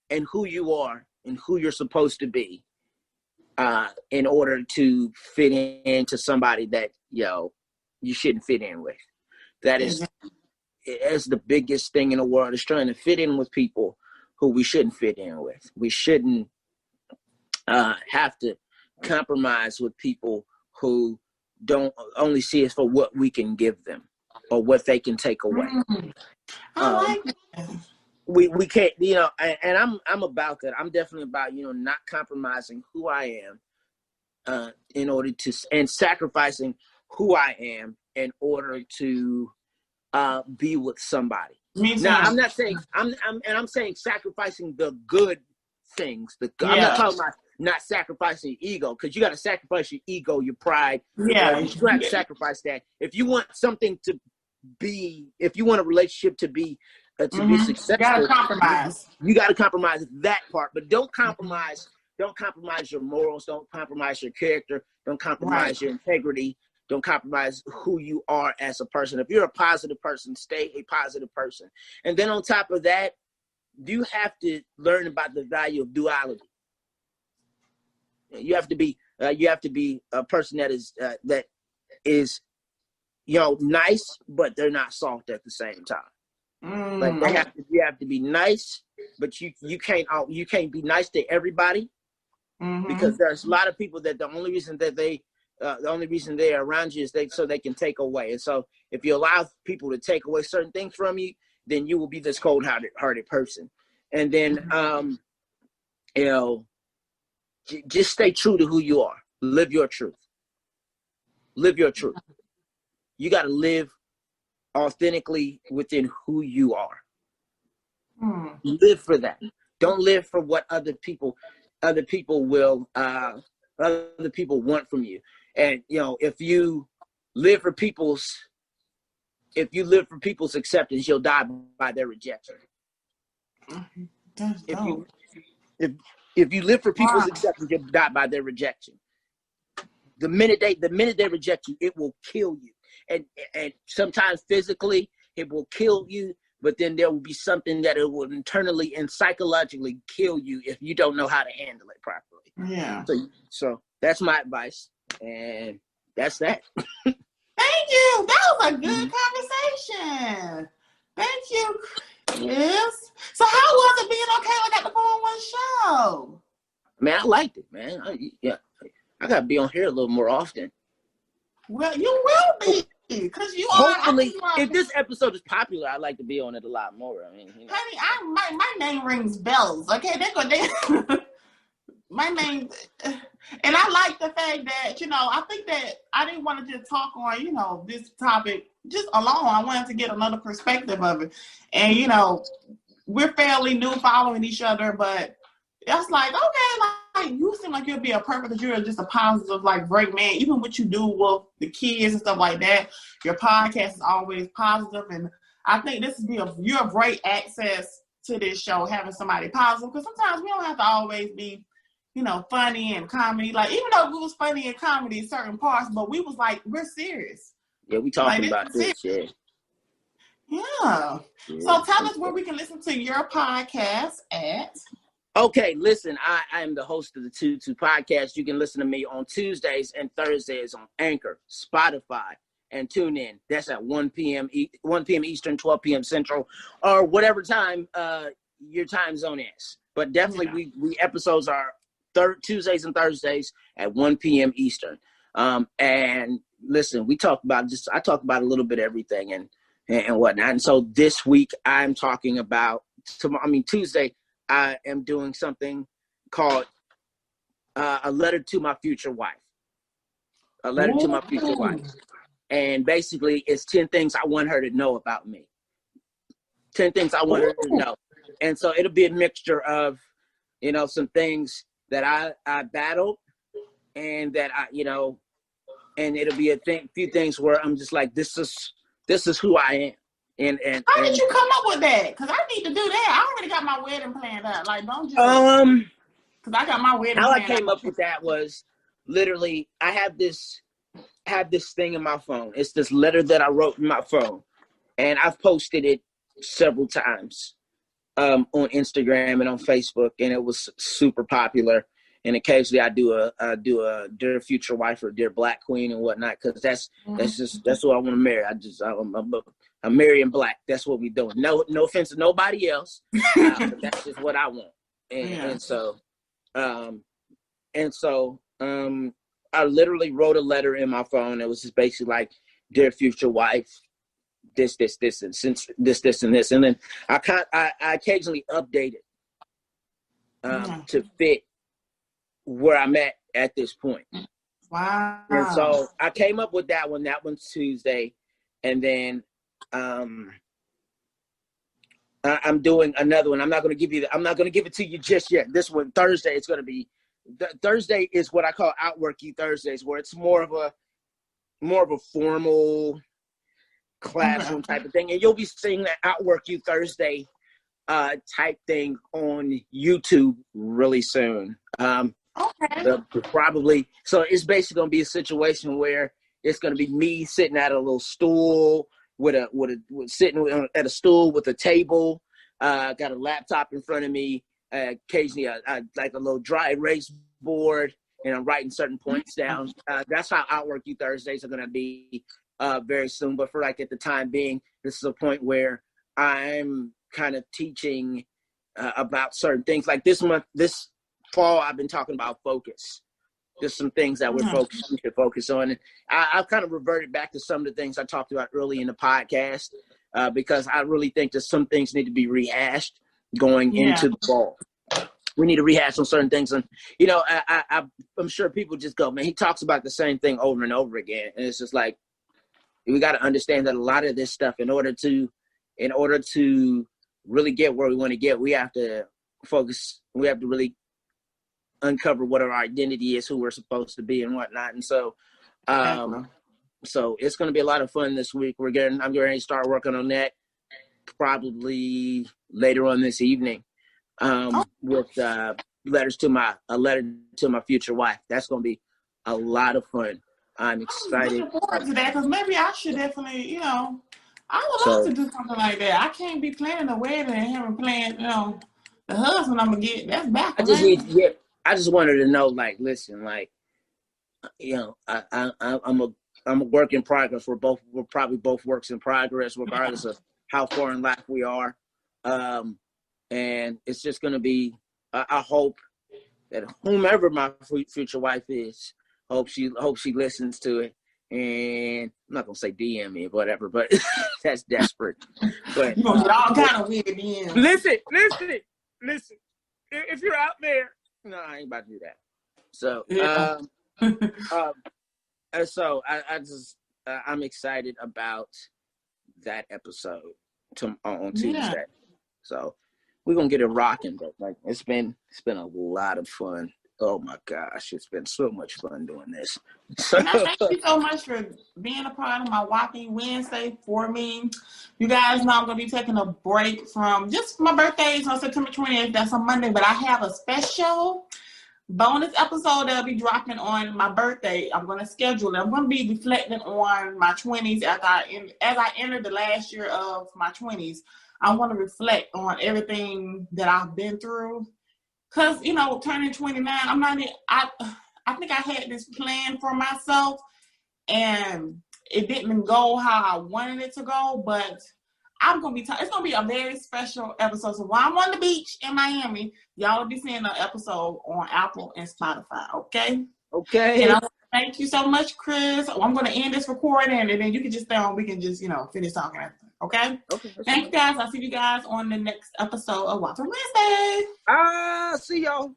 and who you are and who you're supposed to be, in order to fit into somebody that, you shouldn't fit in with. That is the biggest thing in the world, is trying to fit in with people who we shouldn't fit in with. We shouldn't have to compromise with people who don't only see us for what we can give them or what they can take away. I like that. We can't, and I'm about that. I'm definitely about, not compromising who I am, in order to, and sacrificing who I am in order to be with somebody. Now, I'm not saying I'm saying sacrificing the good things. I'm not talking about not sacrificing your ego, because you got to sacrifice your ego, your pride. You have to sacrifice that. If you want something to be, if you want a relationship to be successful, you got to compromise. You got to compromise that part, but don't compromise. Don't compromise your morals. Don't compromise your character. Don't compromise your integrity. Don't compromise who you are as a person. If you're a positive person, stay a positive person. And then on top of that, you have to learn about the value of duality. You have to be a person that is nice, but they're not soft at the same time. Like you have to be nice, but you can't be nice to everybody, because there's a lot of people that the only reason they are around you is so they can take away. And so if you allow people to take away certain things from you, then you will be this cold-hearted person. And then just stay true to who you are. Live your truth. Live your truth. You got to live authentically within who you are. Live for that. Don't live for what other people want from you. And if you live for people's acceptance, you'll die by their rejection. If you live for people's acceptance, you'll die by their rejection. The minute they reject you, it will kill you. And sometimes physically it will kill you, but then there will be something that it will internally and psychologically kill you if you don't know how to handle it properly. Yeah. So that's my advice, and that's that. Thank you. That was a good conversation. Thank you, Chris. So how was it being on Kayla Got the 411 show? Man, I liked it, man. I gotta be on here a little more often. Well, you will be, because you are. Hopefully, if this episode is popular, I'd like to be on it a lot more. I mean, honey, my name rings bells. Okay, they my name, and I like the fact that I think that I didn't want to just talk on this topic just alone. I wanted to get another perspective of it, and we're fairly new following each other, but it's like, okay, like you seem like you'll be a perfect, you're just a positive, like great man. Even what you do with the kids and stuff like that, your podcast is always positive, and I think this is you're a great access to this show, having somebody positive, because sometimes we don't have to always be, funny and comedy. Like even though we was funny and comedy in certain parts, but we was like, we're serious. Yeah, we talking about this, yeah. Yeah. So tell us where we can listen to your podcast at. Okay, listen, I am the host of the 2-2 podcast. You can listen to me on Tuesdays and Thursdays on Anchor, Spotify, and TuneIn. That's at 1 p.m. Eastern, 12 p.m. Central, or whatever time your time zone is. But definitely, we episodes are Tuesdays and Thursdays at 1 p.m. Eastern. And listen, I talk about a little bit of everything and whatnot. And so this week I'm talking about Tuesday. I am doing something called a letter to my future wife. A letter to my future wife. And basically, it's 10 things I want her to know about me. 10 things I want her to know. And so it'll be a mixture of, some things that I battled, and that and it'll be few things where I'm just like, this is who I am. And how did you come up with that? Because I need to do that. I already got my wedding planned out. Like, don't just because I got my wedding. How I came up with that was literally I have this thing in my phone. It's this letter that I wrote in my phone, and I've posted it several times on Instagram and on Facebook, and it was super popular. And occasionally I do a dear future wife or dear black queen and whatnot, because that's what I want to marry. I'm marrying black. That's what we doing. No offense to nobody else, but that's just what I want. And so I literally wrote a letter in my phone. It was just basically like, dear future wife, this, and since this, and this. And then I occasionally update it to fit where I'm at this point. Wow. And so I came up with that one. That one's Tuesday. And then I'm doing another one. I'm not going to give it to you just yet. This one, Thursday, it's going to be Thursday is what I call Outwork You Thursdays, where it's more of a formal classroom type of thing. And you'll be seeing that Outwork You Thursday type thing on YouTube really soon. Okay. Probably. So it's basically going to be a situation where It's going to be me sitting at a little stool sitting at a stool with a table. Got a laptop in front of me. Occasionally, like a little dry erase board, and I'm writing certain points down. That's how Outwork You Thursdays are going to be very soon. But for like at the time being, this is a point where I'm kind of teaching about certain things. Like this fall, I've been talking about focus. There's some things that we should focus on. And I've kind of reverted back to some of the things I talked about early in the podcast because I really think that some things need to be rehashed going into the fall. We need to rehash on certain things. And, you know, I'm sure people just go, man, he talks about the same thing over and over again. And it's just like, we got to understand that a lot of this stuff, in order to really get where we want to get, we have to focus. We have to really uncover what our identity is, who we're supposed to be and whatnot. And so, so it's going to be a lot of fun this week. I'm getting ready to start working on that probably later on this evening with a letter to my future wife. That's going to be a lot of fun. I'm excited. I'm looking forward to that because maybe I should definitely, you know, I would love to do something like that. I can't be planning a wedding and him planning, you know, the husband I'm gonna get. That's back. I just wanted to know, like, listen, like, you know, I'm a work in progress. We're probably both works in progress, regardless of how far in life we are. And it's just gonna be. I hope that whomever my future wife is, hope she listens to it. And I'm not gonna say DM me or whatever, but that's desperate. But you gonna get all kind of weird DMs. Listen. If you're out there. No, I ain't about to do that. So, so I'm excited about that episode on Tuesday. Yeah. So we're gonna get it rocking. But like, it's been a lot of fun. Oh my gosh, it's been so much fun doing this. And I thank you so much for being a part of my Walking Wednesday for me. You guys know I'm going to be taking a break from just my birthday's on September 20th. That's on Monday, but I have a special bonus episode that'll be dropping on my birthday. I'm going to schedule it. I'm going to be reflecting on my 20s as I enter the last year of my 20s. I want to reflect on everything that I've been through. Because, you know, turning 29, I think I had this plan for myself and it didn't go how I wanted it to go, but it's going to be a very special episode. So while I'm on the beach in Miami, y'all will be seeing an episode on Apple and Spotify, okay? Okay. And I want to thank you so much, Chris. I'm going to end this recording and then you can just stay on. We can just, you know, finish talking after. Okay? Thank you guys. I'll see you guys on the next episode of Walking Wednesday. See y'all.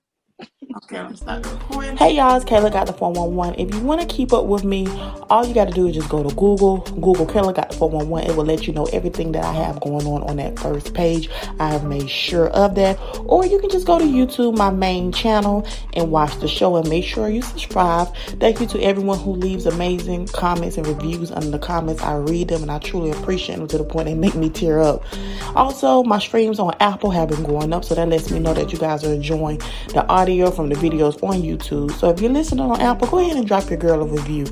Okay, I'm starting recording. Hey y'all, it's Kayla Got the 411. If you want to keep up with me, all you got to do is just go to Google Kayla Got the 411. It will let you know everything that I have going on that first page. I have made sure of that. Or you can just go to YouTube, my main channel, and watch the show and make sure you subscribe. Thank you to everyone who leaves amazing comments and reviews under the comments. I read them and I truly appreciate them to the point they make me tear up. Also, my streams on Apple have been going up, so that lets me know that you guys are enjoying the audio from the videos on YouTube. So if you're listening on Apple, go ahead and drop your girl a review.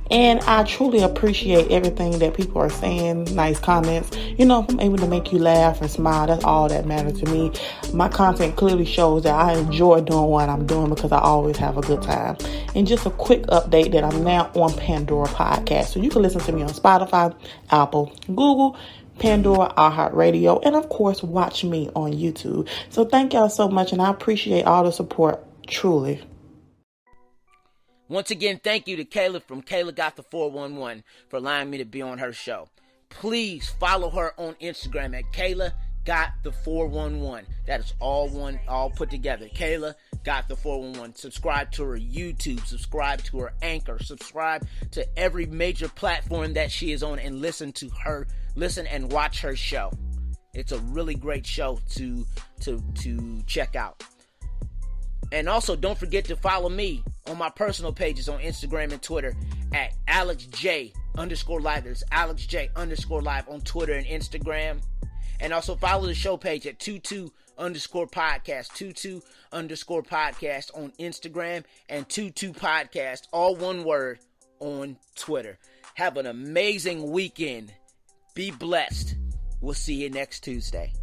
And I truly appreciate everything that people are saying, nice comments. You know, if I'm able to make you laugh and smile, that's all that matters to me. My content clearly shows that I enjoy doing what I'm doing because I always have a good time. And just a quick update that I'm now on Pandora Podcast. So you can listen to me on Spotify, Apple, Google, Pandora, iHeartRadio, and of course, watch me on YouTube. So thank y'all so much, and I appreciate all the support, truly. Once again, thank you to Kayla from Kayla Got the 411 for allowing me to be on her show. Please follow her on Instagram at Kayla Got the 411. That is all put together. Kayla Got the 411. Subscribe to her YouTube. Subscribe to her Anchor. Subscribe to every major platform that she is on and listen and watch her show. It's a really great show to check out. And also, don't forget to follow me on my personal pages on Instagram and Twitter at AlexJ_Live. There's AlexJ_Live on Twitter and Instagram. And also follow the show page at 22_podcast. 22_podcast on Instagram and 22podcast, all one word, on Twitter. Have an amazing weekend. Be blessed. We'll see you next Tuesday.